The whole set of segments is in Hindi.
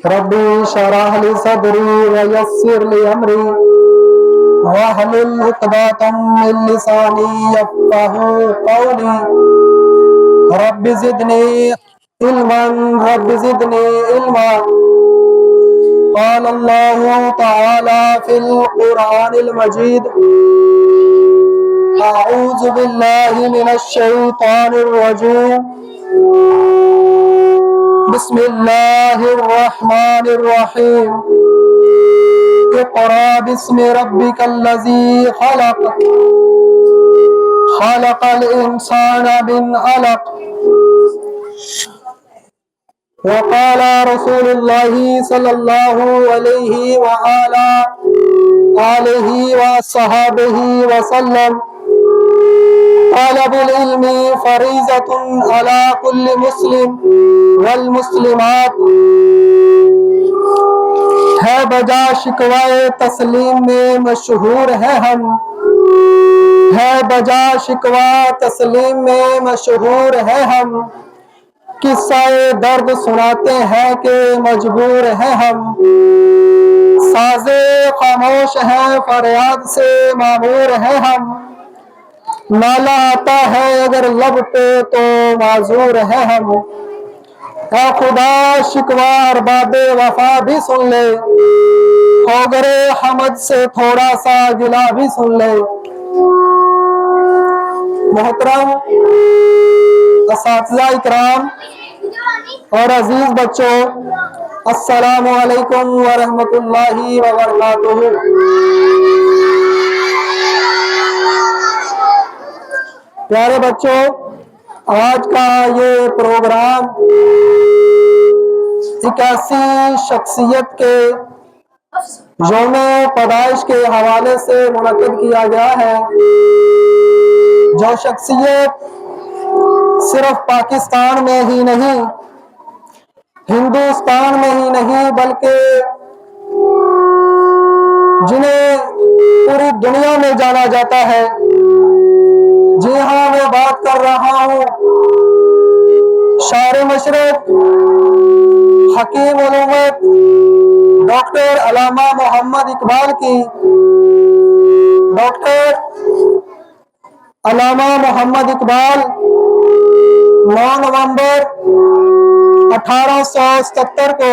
रब्बी शरह ली सदरी वयस्सिर ली अमरी वहलुल उक़दतम मिन लिसानी यफ़क़हू क़ौली रब्बि ज़िदनी इल्मा क़ाल अल्लाहु तआला फ़िल क़ुरआनिल मजीद अऊज़ु बिल्लाहि मिनश शैतानिर रजीम बिस्मिल्लाहिर रहमानिर रहीम इक़रा बिस्मि रब्बिकल्लज़ी खलक़ल इंसाना मिन अलक़ वक़ाल रसूलुल्लाहि सल्लल्लाहु अलैहि आलिहि वसहबिहि वसल्लम तलबुल इल्मी फरीज़तुन अला कुल्लि मुस्लिम वल मुस्लिमात है बजा शिकवाए तस्लीम में मशहूर है हम है बजा शिकवा तस्लीम में मशहूर है हम किस्सा-ए दर्द सुनाते हैं कि मजबूर है हम साज़े खामोश है फरियाद से मामूर है हम नाला आता है अगर लब पे तो माजूर है हम ऐ खुदा शिकवा अरबाबे वफा भी सुन ले होगरे हमद से थोड़ा सा गिला भी सुन ले। मोहतरम असातिज़ा इकराम और अजीज बच्चों, अस्सलामु अलैकुम व रहमतुल्लाहि व बरकातुहू। प्यारे बच्चों, आज का ये प्रोग्राम एक ऐसी शख्सियत के यौम पैदाइश के हवाले से मुनक़्क़िद किया गया है जो शख्सियत सिर्फ पाकिस्तान में ही नहीं, हिंदुस्तान में ही नहीं, बल्कि जिन्हें पूरी दुनिया में जाना जाता है। जी हाँ, मैं बात कर रहा हूँ शार मशरक़, हकीम उलूमत, डॉक्टर अल्लामा मोहम्मद इकबाल की। डॉक्टर अल्लामा मोहम्मद इकबाल 9 नवंबर 1877 को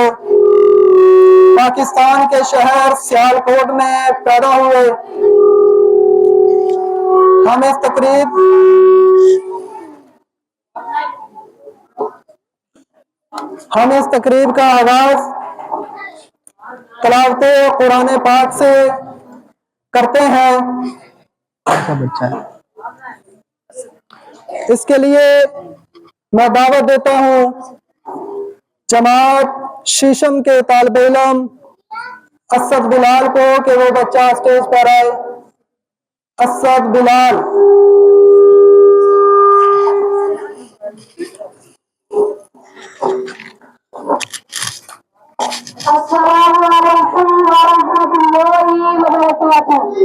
पाकिस्तान के शहर सियालकोट में पैदा हुए। हम इस तकरीब का आगाज तिलावत कुरान पाक से करते हैं। बच्चा है, इसके लिए मैं दावत देता हूँ जमात शीशम के तालिब इल्म असद बिलाल को कि वो बच्चा स्टेज पर आए। असद बिलाल। अस्सलामु अलैकुम व रहमतुल्लाहि व बरकातुहू।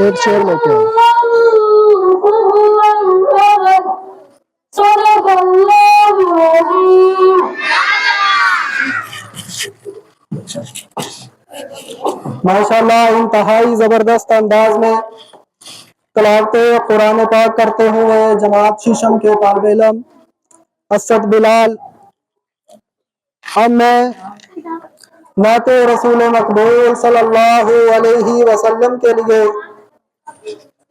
एक शेर लेके माशाल्लाह इंतहाई ज़बरदस्त अंदाज में तलावते कुरान पाक करते हुए जमात शीशम के तालिब इल्म असद बिलाल। अब मैं नाते रसूल मकबूल सल्लल्लाहु अलैहि वसल्लम के लिए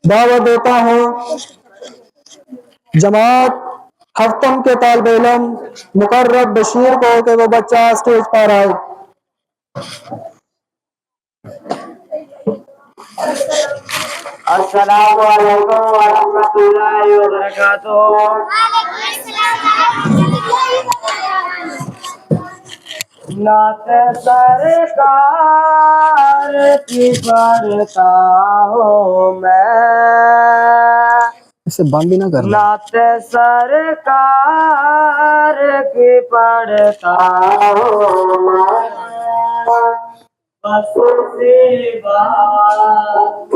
दावत देता हूँ। जमात हफ्तम के तालिब इल्म मुकर्रब बशीर को कि वो बच्चा स्टेज पर आए। अस्सलामु अलैकुम वरहमतुल्लाहि वबरकातुहू। नात सरकार की पढ़ता हूँ मैं, इसे बंद भी ना कर। नात सरकार की पढ़ता हूँ मैं, बस उसी बात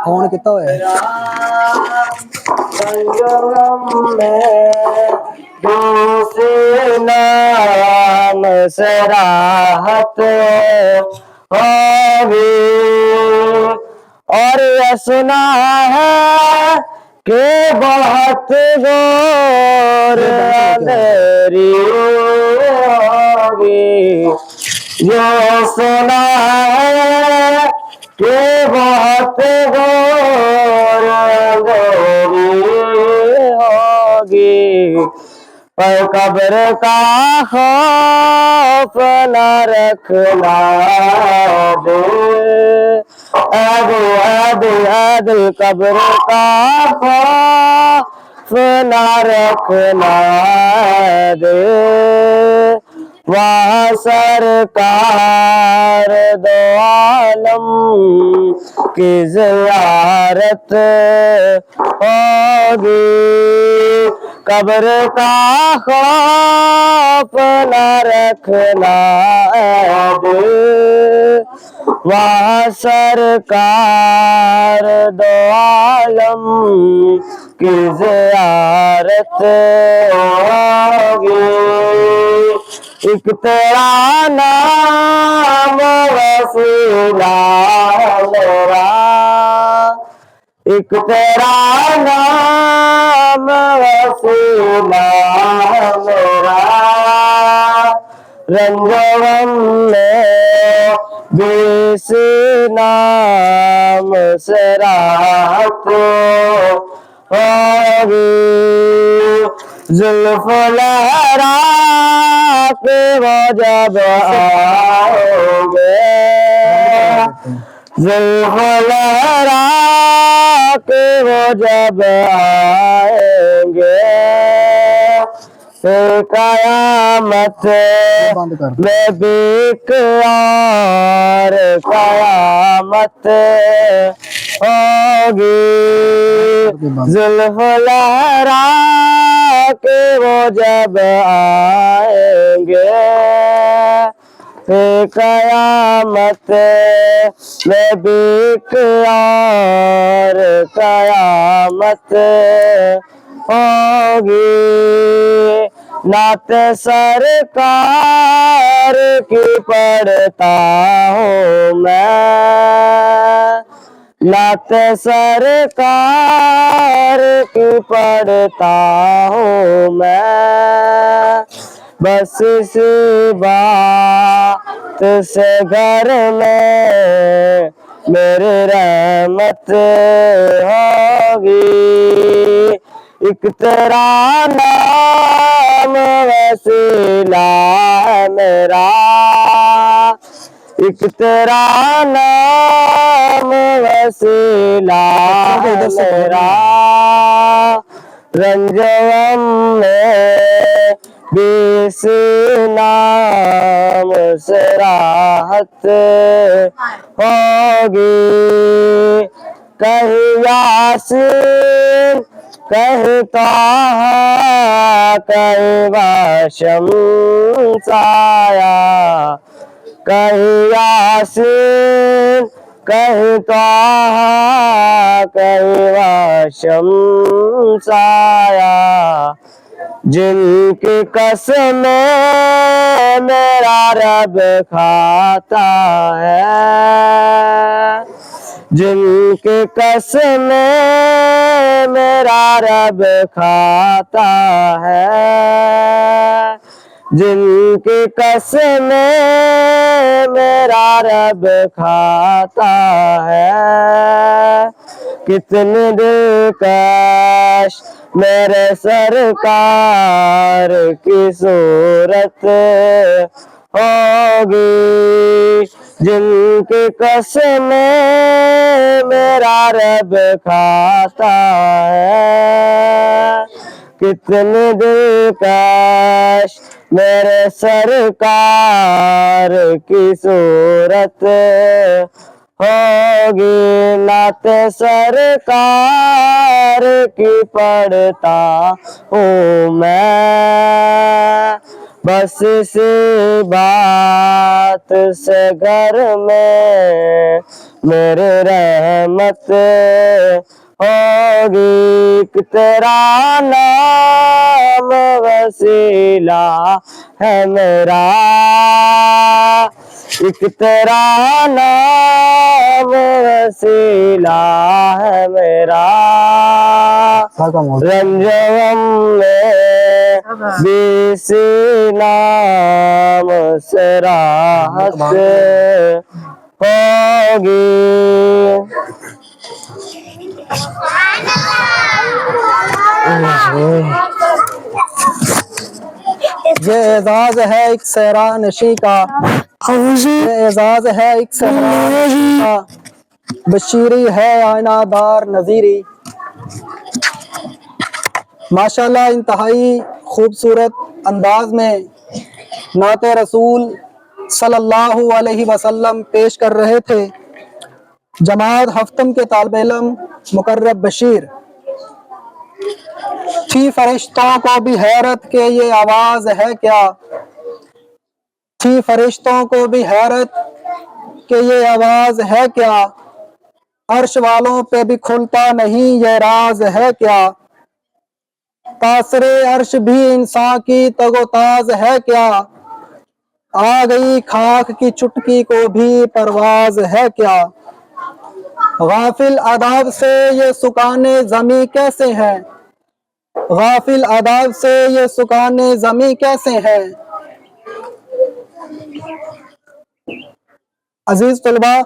फोन कितना है? नाम से राहत होगी। और यह सुना है कि बहुत घोर अंधेरी होगी। ये सुना है कि बहुत घोर अंधेरी होगी, पर कब्र का खौफ न रखना दे। दिल कब्र का खौफ न रखना दे। वहाँ सरकार दो आलम की ज़ियारत होगी। कब्र का खौफ न रखना दे। वहाँ सरकार दो आलम की ज़ियारत होगी। एक तेरा नाम वसीला मेरा, एक तेरा नाम वसीला मेरा। रंजन में बेस नाम से राहत होगी। जुल्फ लहरा के वो जब आओगे, जुल्फ लहरा के वो जब आएंगे, फिर कयामत में बिक और कयामत होगी। जुल्फ लहरा के वो जब आएंगे, फिर कयामत में बिक और कयामत होगी। नात सरकार की पढ़ता हूँ मैं, नात सरकार की पढ़ता हूँ मैं। बस इसी बात से घर में मेरी रहमत होगी। एक तेरा नाम वसीला मेरा, एक तेरा नाम वसीला मेरा। रंजन में बीस नाम से राहत होगी। कहीं यासीन कहता कैवशम साया, कहीं यासीन कहता कैवशम साया, जिनकी कसमें मेरा रब खाता है, जिनकी कसमें मेरा रब खाता है, जिनकी कसमें मेरा रब खाता है। कितने दिलकश मेरे सरकार की सूरत होगी, जिनकी कसमें मेरा रब खाता है। कितने दिलकश मेरे सरकार की सूरत होगी, नाते सरकार की पढ़ता हूँ मैं, बस इसी बात से घर में मेरे रहमत होगी। कि तेरा नाम वसीला है मेरा, एक तेरा नाम वसीला है मेरा, रंजम में बीसी नाम से राहत होगी। ये एजाज है एक सहरा नशी का, ये एजाज है एक सहरा नशी का, बशीरी है आयनादार नजीरी। माशाल्लाह इंतहाई खूबसूरत अंदाज में नाते रसूल सल्लल्लाहु अलैहि वसल्लम पेश कर रहे थे जमात हफ्तम के तालिब इल्म मुकर्रब बशीर। थी फरिश्तों को भी हैरत के ये आवाज है क्या, थी फरिश्तों को भी हैरत के ये आवाज है क्या, अर्श वालों पे भी खुलता नहीं ये राज है क्या, तासरे अर्श भी इंसान की तगोताज है क्या, आ गई खाक की चुटकी को भी परवाज है क्या। गाफिल अदाब से ये सुकाने जमी कैसे हैं, गाफिल अदाब से ये सुकाने जमी कैसे हैं। अजीज तलबा,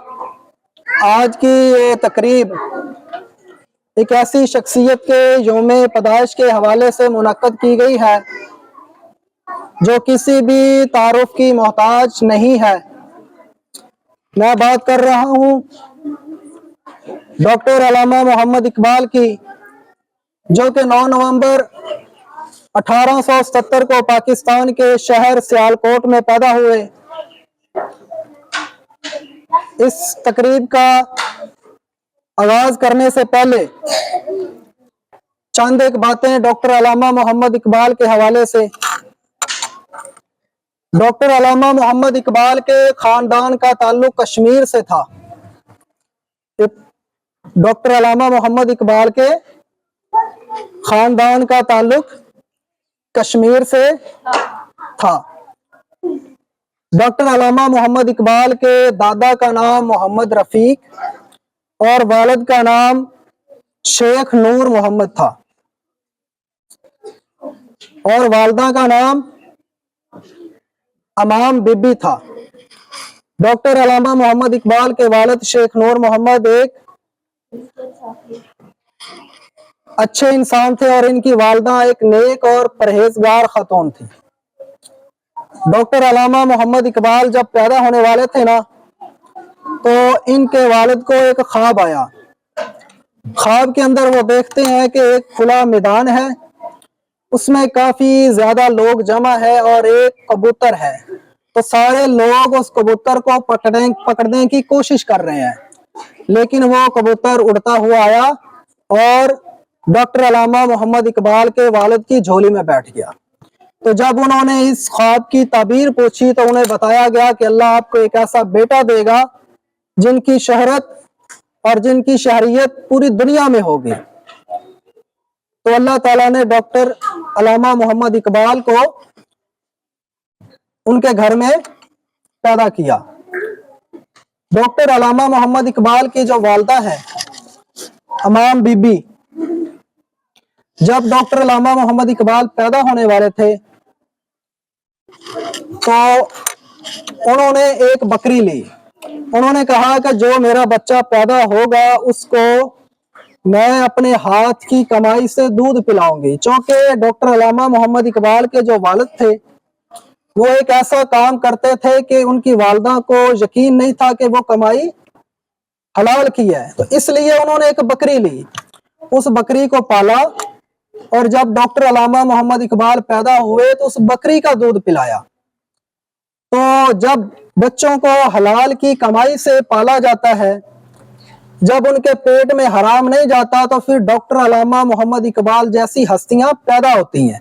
आज की ये तकरीब एक ऐसी शख्सियत के यौम पैदाइश के हवाले से मुनक्कद की गई है जो किसी भी तारुफ की मोहताज नहीं है। मैं बात कर रहा हूँ डॉक्टर अल्लामा मोहम्मद इकबाल की, जो कि 9 नवंबर 1877 को पाकिस्तान के शहर सियालकोट में पैदा हुए। इस तकरीब का आगाज करने से पहले चंद एक बातें डॉक्टर अल्लामा मोहम्मद इकबाल के हवाले से। डॉक्टर अल्लामा मोहम्मद इकबाल के खानदान का ताल्लुक कश्मीर से था। डॉक्टर अल्लामा मोहम्मद इकबाल के खानदान का ताल्लुक कश्मीर से था। डॉक्टर अल्लामा मोहम्मद इकबाल के दादा का नाम मोहम्मद रफीक और वालिद का नाम शेख नूर मोहम्मद था और वालदा का नाम अमाम बीबी था। डॉक्टर अल्लामा मोहम्मद इकबाल के वालिद शेख नूर मोहम्मद एक अच्छे इंसान थे और इनकी वालदा एक नेक और परहेजगार खातून थी। डॉक्टर अल्लामा मोहम्मद इकबाल जब पैदा होने वाले थे ना, तो इनके वालिद को एक ख्वाब आया। ख्वाब के अंदर वो देखते हैं कि एक खुला मैदान है, उसमें काफी ज्यादा लोग जमा है और एक कबूतर है। तो सारे लोग उस कबूतर को पकड़ने की कोशिश कर रहे हैं, लेकिन वो कबूतर उड़ता हुआ आया और डॉक्टर अल्लामा मोहम्मद इकबाल के वालिद की झोली में बैठ गया। तो जब उन्होंने इस ख्वाब की ताबीर पूछी तो उन्हें बताया गया कि अल्लाह आपको एक ऐसा बेटा देगा जिनकी शहरत और जिनकी शहरियत पूरी दुनिया में होगी। तो अल्लाह ताला ने डॉक्टर अल्लामा मोहम्मद इकबाल को उनके घर में पैदा किया। डॉक्टर अल्लामा मोहम्मद इकबाल की जो वालदा है अमाम बीबी, जब डॉक्टर अल्लामा मोहम्मद इकबाल पैदा होने वाले थे तो उन्होंने एक बकरी ली। उन्होंने कहा कि जो मेरा बच्चा पैदा होगा उसको मैं अपने हाथ की कमाई से दूध पिलाऊंगी। चूंकि डॉक्टर अल्लामा मोहम्मद इकबाल के जो वालिद थे वो एक ऐसा काम करते थे कि उनकी वालदा को यकीन नहीं था कि वो कमाई हलाल की है, तो इसलिए उन्होंने एक बकरी ली। उस बकरी को पाला और जब डॉक्टर अल्लामा मोहम्मद इकबाल पैदा हुए तो उस बकरी का दूध पिलाया। तो जब बच्चों को हलाल की कमाई से पाला जाता है, जब उनके पेट में हराम नहीं जाता, तो फिर डॉक्टर अल्लामा मोहम्मद इकबाल जैसी हस्तियां पैदा होती हैं।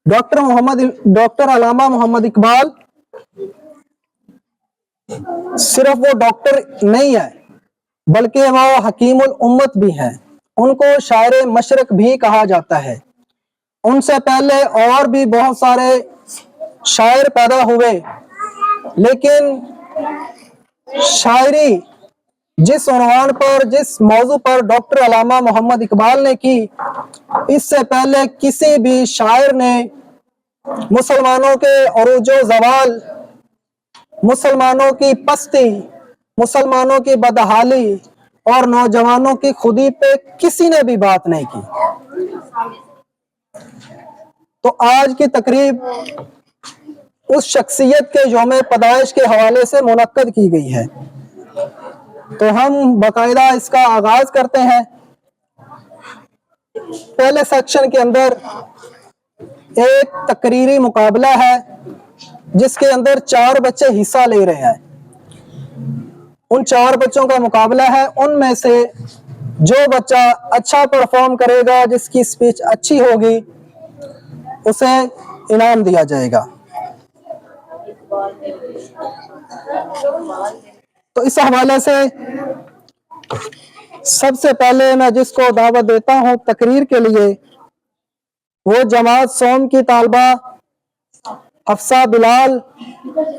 डॉक्टर अल्लामा मोहम्मद इकबाल सिर्फ वो डॉक्टर नहीं है बल्कि वो हकीमुल उम्मत भी हैं। उनको शायर मशरक भी कहा जाता है। उनसे पहले और भी बहुत सारे शायर पैदा हुए, लेकिन शायरी जिस उन्वान पर, जिस मौजू पर डॉक्टर अल्लामा मोहम्मद इकबाल ने की, इससे पहले किसी भी शायर ने मुसलमानों के अरूजो ज़वाल, मुसलमानों की पस्ती, मुसलमानों की बदहाली और नौजवानों की खुदी पे किसी ने भी बात नहीं की। तो आज की तकरीब उस शख्सियत के यौम पैदाइश के हवाले से मुनक्कद की गई है। तो हम बाकायदा इसका आगाज करते हैं। पहले सेक्शन के अंदर एक तकरीरी मुकाबला है जिसके अंदर 4 बच्चे हिस्सा ले रहे हैं। उन 4 बच्चों का मुकाबला है। उनमें से जो बच्चा अच्छा परफॉर्म करेगा, जिसकी स्पीच अच्छी होगी, उसे इनाम दिया जाएगा। तो इस हवाले से सबसे पहले मैं जिसको दावत देता हूं तकरीर के लिए, वो जमात सोम की तालबा हफ्सा बिलाल,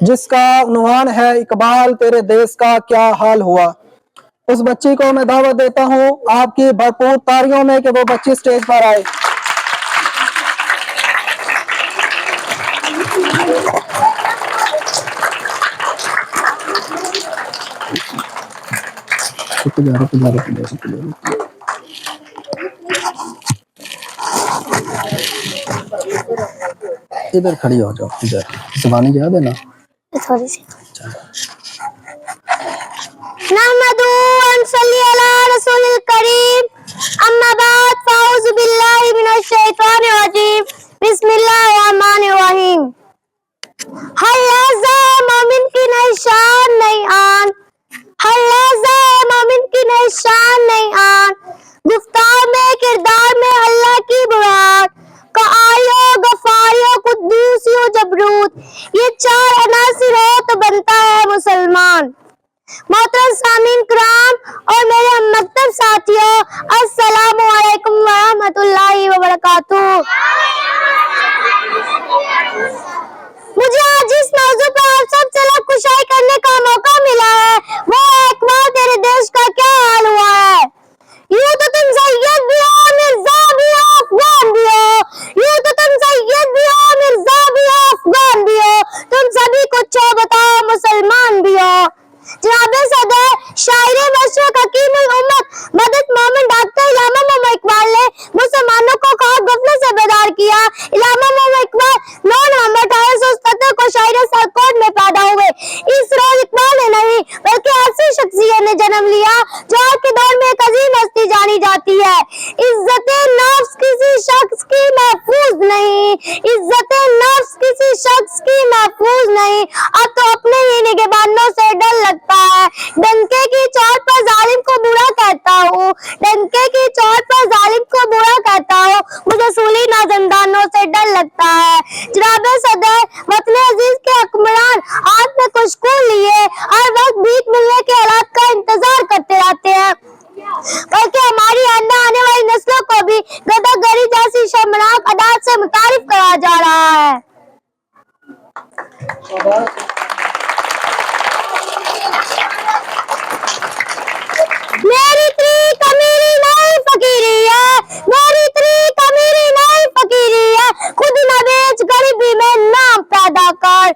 जिसका उन्वान है इकबाल तेरे देश का क्या हाल हुआ। उस बच्ची को मैं दावत देता हूं आपकी भरपूर तालियों में कि वो बच्ची स्टेज पर आए। इधर खड़ी हो जाओ, इधर ज़बानी याद है ना थोड़ी सी। नहमदु व नसल्ली अला रसूलिल करीम, अम्मा बाद फ़अऊज़ु बिल्लाहि मिनश शैतानिर रजीम, बिस्मिल्लाहिर रहमानिर रहीम। हर लहज़ा मोमिन की नई शान नई आन, हर लहज़ा मोमिन की नई शान नई आन, गुफ्तार में किरदार में अल्लाह की बुराक का आयो गफारियो कुद्दूसियो जबरूत, ये 4 अनासिर हो तो बनता है मुसलमान। मोहतरम सामीन किराम और मेरे मकतब साथियों, अस्सलामु अलैकुम व रहमतुल्लाहि व बरकातुहू। मुझे आज जिस मौजू पर आप सब से खुशाई करने का मौका मिला है वो इकबाल तेरे देश का क्या हाल हुआ है। यूं तो तुम सैयद भी हो, मिर्जा भी हो, अफगान भी हो। यूं तो तुम सैयद भी हो, मिर्जा भी हो, अफगान भी हो। तुम सभी कुछ हो, बताओ मुसलमान भी हो। जनाबे सदर शायर मशरक हकीमुल उम्मत मदद मोमिन डॉक्टर अल्लामा मोहम्मद इकबाल ने मुसलमानों को खाक गफलत से बेदार किया। अल्लामा मोहम्मद इकबाल 9 नवंबर 1877 को शायर सियालकोट में पैदा हुए। इस रोज इकबाल ने नहीं बल्कि ऐसी शख्सियत ने जन्म लिया जो आज के दौर में एक अजीम हस्ती जानी जाती है। इज्जत नफ्स किसी शख्स की महफूज नहीं, इज्जत नफ्स किसी शख्स की महफूज नहीं। अब तो अपने ही निगहबानों से डर लगता है। डंके की चोट पर जालिम को बुरा कहता हूँ, मेरी तरीक अमीरी नहीं फकीरी है, मेरी तरीक अमीरी नहीं फकीरी है, खुद न बेच गरीबी में नाम पैदा कर।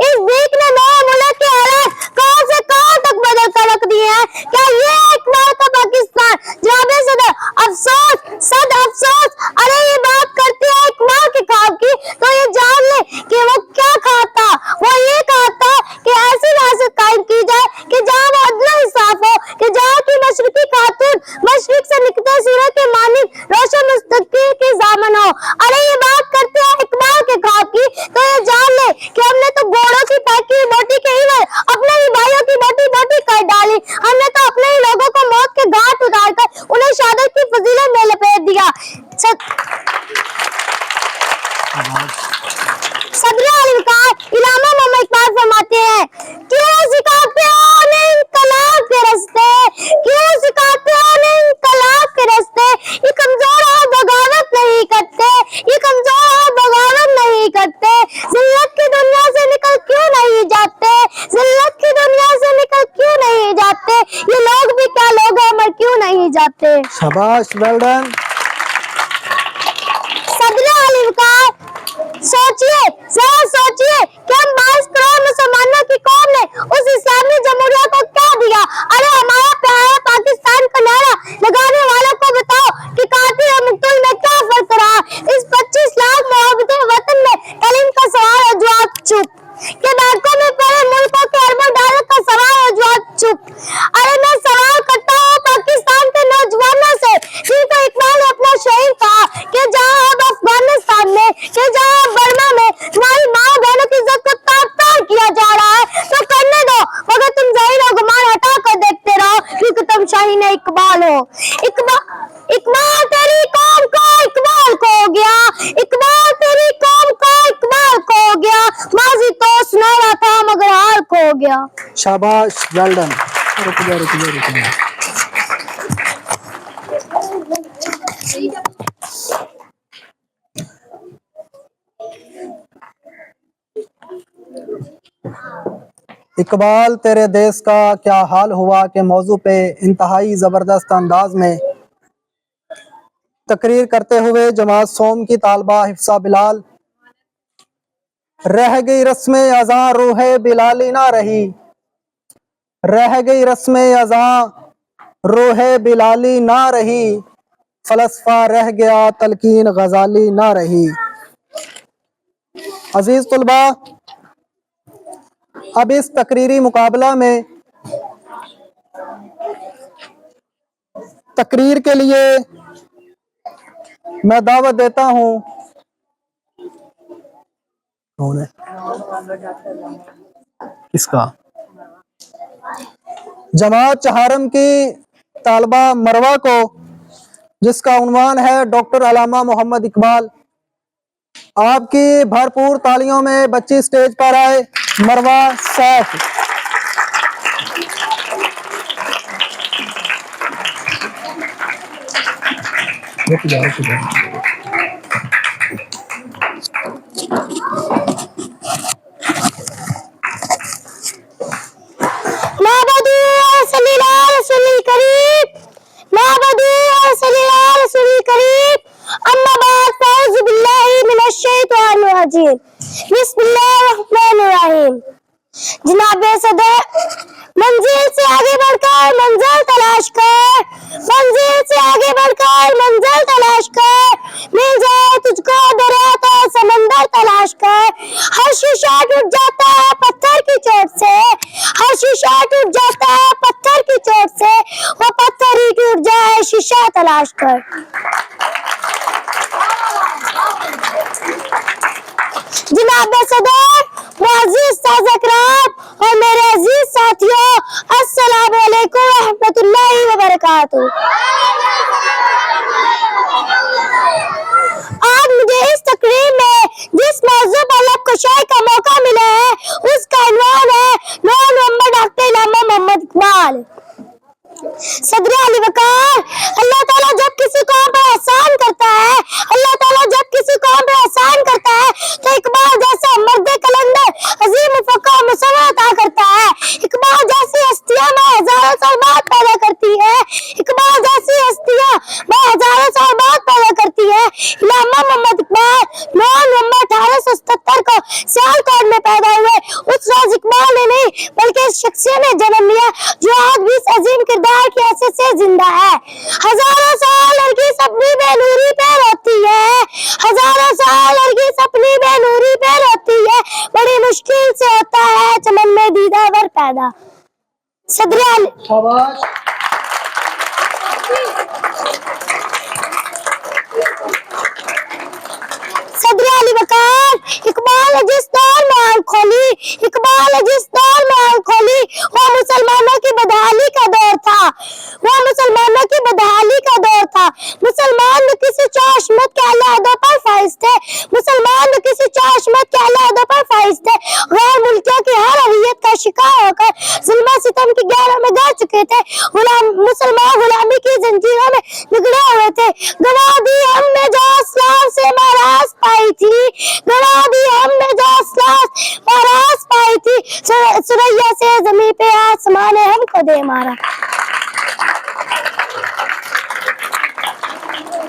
इस भीख ने नए मुल्क के हालात कहां से कहां तक बदल कर रख दिए हैं। क्या ये इकबाल का पाकिस्तान? जनाबे सदर, अफसोस, सद अफसोस। अरे ये बात करते हैं इकबाल के ख्वाब की तो ये जान ले कि वो क्या खाता। वो ये कहता कि ऐसी रियासत कायम की जाए कि जहाँ वो अदल इंसाफ हो, कि जहाँ की मशरिकी खातून मशरिक से निकलते सूरज के मानिक रोशन मुस्तकबिल की जामन हो। अरे ये बात करते हैं इकबाल के ख्वाब की तो ये जान ले कि हमने तो घोड़ों की पैकी बोटी के ही अपने ही भाइयों की बोटी बोटी कर डाली। हमने तो अपने ही लोगों को मौत के घाट उतारकर उन्हें शहादत की फजीलत में लपेट दिया। सदर अल-वकार इलामा मोहम्मद इकबाल फरमाते हैं, क्यों सिखाते हो उन्हें इनकलाब के रास्ते, क्यों सिखाते हो उन्हें इनकलाब के रास्ते। ये कमजोर और बगावत नहीं करते, ये कमजोर और बगावत नहीं करते। जिल्लत की दुनिया से निकल क्यों नहीं जाते, जिल्लत की दुनिया से निकल क्यों नहीं जाते। ये लोग भी क्या लोग हैं, मर क्यों नहीं जाते। शाबाश, वेल डन। सदर अल-वकार सोचिए, जरा सोचिए कि हम 22 करोड़ मुसलमानों की कौम ने उस इस्लामी जमहूरिया को क्या दिया। अरे हमारा प्यारा पाकिस्तान का नारा लगाने वालों को बताओ कि कातिल और मुक्तुल में क्या फर्क रहा। इस 25 लाख मोहब्बते वतन में कलीम का सवाल और जवाब चुप, के बैंकों में पड़े मुल्कों के अरबों डॉलर का सवाल और जवाब चुप। अरे मैं सवाल करता हूँ पाकिस्तान के नौजवानों से जिनको इकबाल ने अपना शहीद कहा कि जहाँ अब अफगानिस्तान में, कि जहाँ बर्मा में तुम्हारी माँ बहनों की इज्जत को तार-तार किया जा रहा है तो करने दो, मगर तुम ज़हीर और गुमान हटा कर देखते रहो क्योंकि तुम शाहीन इकबाल हो। इकबाल तेरी कौम को इकबाल खो गया, इकबाल तेरी कौम को इकबाल खो गया, माजी तो सुनहरा था मगर हाल खो गया। शाबाश, वेल डन। रुक जा। इकबाल तेरे देश का क्या हाल हुआ के मौजू पे इंतहाई ज़बरदस्त अंदाज में तकरीर करते हुए जमात सोम की तालबा हिफ्सा बिलाल, रह गई रस्में अज़ां रूहे बिलाली ना रही, रह गई रस्में अज़ां रूहे बिलाली ना रही, फलसफा रह गया तलकीन गजाली ना रही। अजीज तुलबा, अब इस तकरीरी मुकाबला में तकरीर के लिए मैं दावत देता हूं, कौन है इसका, जमात चहारम की तालबा मरवा को, जिसका उन्वान है डॉक्टर अलामा मोहम्मद इकबाल। आपकी भरपूर तालियों में बच्ची स्टेज पर आए। मरवा सैफ। बिस्मिल्लाहिर्रहमानिर्रहीम। जनाबे सदर, मंजिल से आगे बढ़कर मंजिल तलाश कर, मंजिल से आगे बढ़कर मंजिल तलाश कर, मिल जाए तुझको दरिया तो समंदर तलाश कर। हर शीशा टूट जाता है पत्थर की चोट से, हर शीशा टूट जाता है पत्थर की चोट से, वो पत्थर ही टूट जाए शीशा तलाश कर। जनाब सदर, मुअज़्ज़िज़ साज़-ए-किराम और मेरे अजीज साथियों, अस्सलामु अलैकुम व रहमतुल्लाहि व बरकातुहू। आज मुझे इस तकरीर में जिस मौजू पर लब कुशाई का मौका मिला है उसका उन्वान है 9 नवंबर डॉक्टर अलामा मोहम्मद इकबाल। सदर अल-वकार, अल्लाह ताला जब किसी कौम पर एहसान करता है, अल्लाह ताला जब किसी कौम पर एहसान करता है तो इकबाल जैसा मर्द कलंदर, अजीम मुफक्किर हजारों साल बाद पैदा करती है। इकबाल जैसी हस्तियां हजारों साल बाद पैदा करती है। इलामा मोहम्मद इकबाल 9 नवंबर 1877 को सियालकोट में पैदा हुए। उस रोज इकबाल ने नहीं बल्कि इस शख्सियत ने जन्म लिया जो आज भी इस अजीम किरदार की हैसियत से जिंदा है। हजारों साल लड़की अपनी बेनूरी पे रोती है, हजारों साल लड़की अपनी बेनूरी पे रोती है, बड़ी मुश्किल से होता है चमन में दीदावर पैदा। सदर शाबाश। सदर अली वकार इकबाल ने जिस दौर में आंख खोली, इकबाल ने जिस दौर में आंख खोली वो मुसलमानों की बदहाली का दौर था, वो मुसलमानों की बदहाली का दौर था। मुसलमान न किसी चौशमत के अहदों पर फाइज थे, मुसलमान न किसी चौशमत के अहदों पर फाइज थे। गैर मुल्कियों की हर अवियत का शिकार होकर जुल्म सितम की गहरों में गिर चुके थे। मुसलमान गुलामी की जंजीरों में निगड़े हुए थे। गवा दी हमने जो इस्लाम से महाराज पाई थी, गवा दी हमने जो इस्लाम महाराज पाई थी, सुरैया से जमीन पे आसमान ने हमको दे मारा।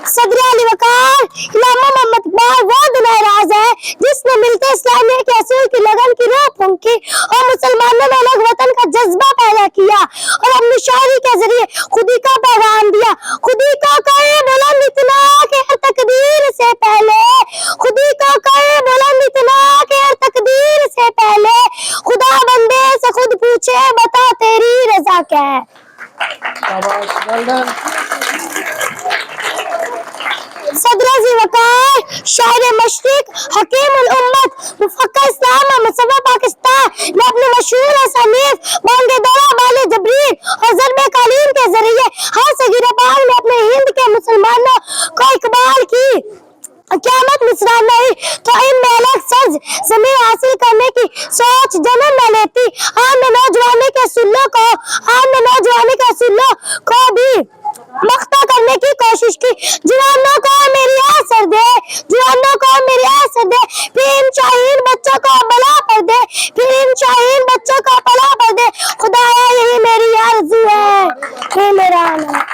सदर अली वकार इलामा मोहम्मद इकबाल वो दुनिया राज है जिसने मिलते इस्लामिया के असूल की लगन की रूह फूंकी और मुसलमानों में अलग वतन का जज्बा पैदा किया और अपनी शायरी के जरिए खुदी का पैगाम दिया। खुदी को कहे बुलंद इतना कि हर तकदीर से पहले, खुदी को कहे बुलंद इतना कि हर तकदीर से पहले, खुदा बंदे से खुद पूछे बता तेरी रजा क्या है। सदर वकार शायर मशरिक हकीम उल उम्मत मुफक्किर इस्लाम और मुसव्वफ पाकिस्तान ने अपने मशहूर असनीफ बांगे दौरा वाले जबरीन और ज़रबे कालीन के जरिए हर सगीर पाक में अपने हिंद के मुसलमानों को इकबाल की क़यामत मिसरा नहीं तो इनमें अलग सज ज़मीन हासिल करने की सोच जन्म न लेती। आम नौजवानी के सुल्लों को, आम नौजवानी के सुल्लों को भी मख्ता करने की कोशिश की। जवानों को मेरी आसर दे, जवानों को मेरी आसर दे, फिर इन शाहीन बच्चों को भला कर दे, फिर इन शाहीन बच्चों को भला कर दे। खुदाया यही मेरी आरज़ू है, ये मेरा आना।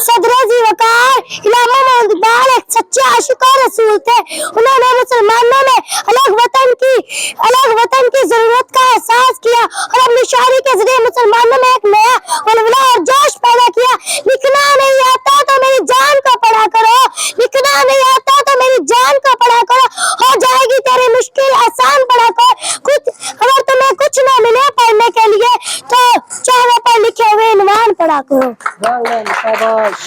सदर वकार इलामा मोहम्मद इकबाल एक सच्चे आशिक और रसूल थे। उन्होंने मुसलमानों में अलग वतन की जरूरत का एहसास किया और अपनी शायरी के जरिए मुसलमानों में एक नया वलवला और जोश पैदा किया। लिखना नहीं आता तो मेरी जान को पढ़ा करो, लिखना नहीं आता तो मेरी जान को पढ़ा करो, हो जाएगी तेरी मुश्किल आसान पढ़ा कर। कुछ अगर तुम्हें कुछ न मिले पढ़ने के लिए तो चारों पर लिखे हुए इनवान पढ़ा करो। शाबाश।